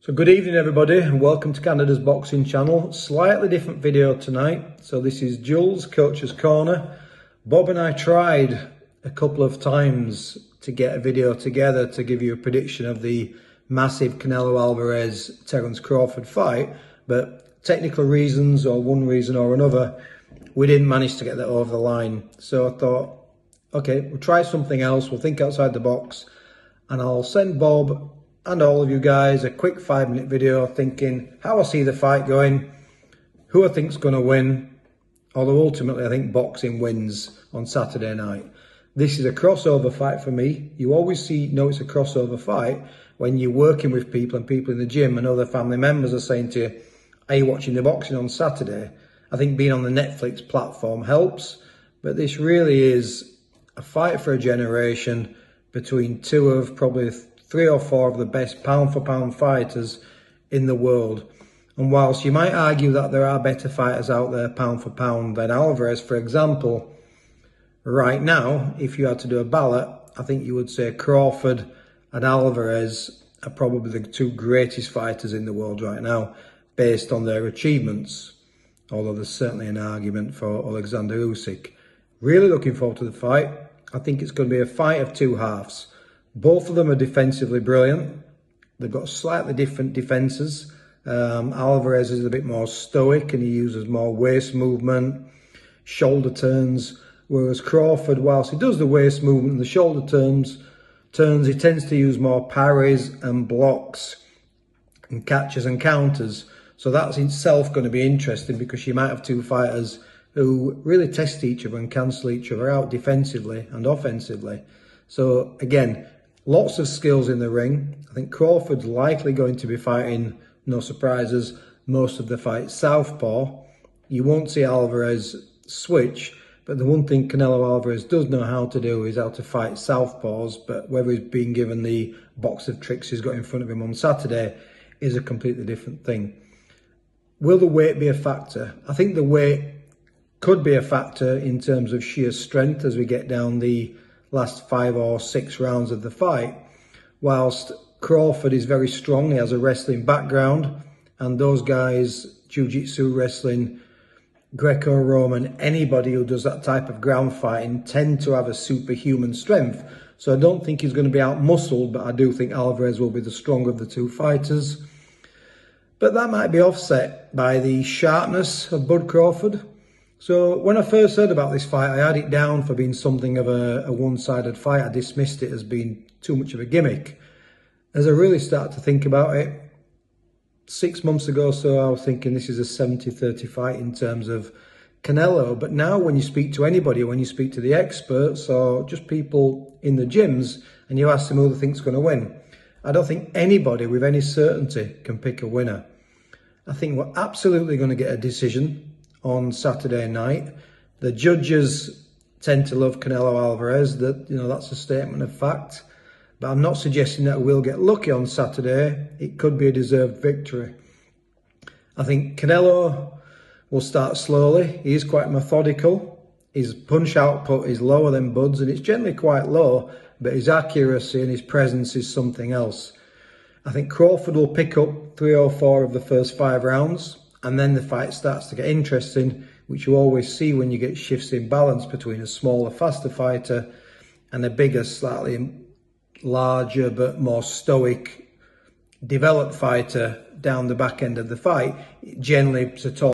So good evening everybody and welcome to Canada's Boxing Channel. Slightly different video tonight. So this is Jules, Coach's Corner. Bob and I tried a couple of times to get a video together to give you a prediction of the massive Canelo Alvarez-Terence Crawford fight, but technical reasons or one reason or another, we didn't manage to get that over the line. So I thought, okay, we'll try something else, we'll think outside the box, and I'll send Bob and all of you guys a quick 5-minute video thinking how I see the fight going, who I think's going to win, although ultimately I think boxing wins on Saturday night. This is a crossover fight for me. You always know it's a crossover fight when you're working with people and people in the gym and other family members are saying to you, are you watching the boxing on Saturday? I think being on the Netflix platform helps, but this really is a fight for a generation between two of probably 3 or 4 of the best pound-for-pound fighters in the world. And whilst you might argue that there are better fighters out there pound-for-pound than Alvarez, for example, right now, if you had to do a ballot, I think you would say Crawford and Alvarez are probably the 2 greatest fighters in the world right now, based on their achievements. Although there's certainly an argument for Alexander Usyk. Really looking forward to the fight. I think it's going to be a fight of 2 halves. Both of them are defensively brilliant. They've got slightly different defences. Alvarez is a bit more stoic and he uses more waist movement, shoulder turns, whereas Crawford, whilst he does the waist movement and the shoulder turns, he tends to use more parries and blocks and catches and counters. So that's itself going to be interesting because you might have 2 fighters who really test each other and cancel each other out defensively and offensively. So again, lots of skills in the ring. I think Crawford's likely going to be fighting, no surprises, most of the fight southpaw. You won't see Alvarez switch, but the one thing Canelo Alvarez does know how to do is how to fight southpaws, but whether he's been given the box of tricks he's got in front of him on Saturday is a completely different thing. Will the weight be a factor? I think the weight could be a factor in terms of sheer strength as we get down the last 5 or 6 rounds of the fight. Whilst Crawford is very strong, he has a wrestling background, and those guys, jiu-jitsu, wrestling, Greco-Roman, anybody who does that type of ground fighting tend to have a superhuman strength. So I don't think he's going to be out-muscled, but I do think Alvarez will be the stronger of the 2 fighters. But that might be offset by the sharpness of Bud Crawford. So when I first heard about this fight, I had it down for being something of a one-sided fight. I dismissed it as being too much of a gimmick. As I really started to think about it, 6 months ago or so, I was thinking this is a 70-30 fight in terms of Canelo. But now when you speak to anybody, when you speak to the experts or just people in the gyms and you ask them who they think's going to win, I don't think anybody with any certainty can pick a winner. I think we're absolutely going to get a decision on Saturday night. The judges tend to love Canelo Alvarez. That's a statement of fact. But I'm not suggesting that we'll get lucky on Saturday. It could be a deserved victory. I think Canelo will start slowly. He is quite methodical. His punch output is lower than Bud's, and it's generally quite low, but his accuracy and his presence is something else. I think Crawford will pick up 3 or 4 of the first 5 rounds, and then the fight starts to get interesting, which you always see when you get shifts in balance between a smaller, faster fighter and a bigger, slightly larger but more stoic, developed fighter down the back end of the fight. Generally, to talk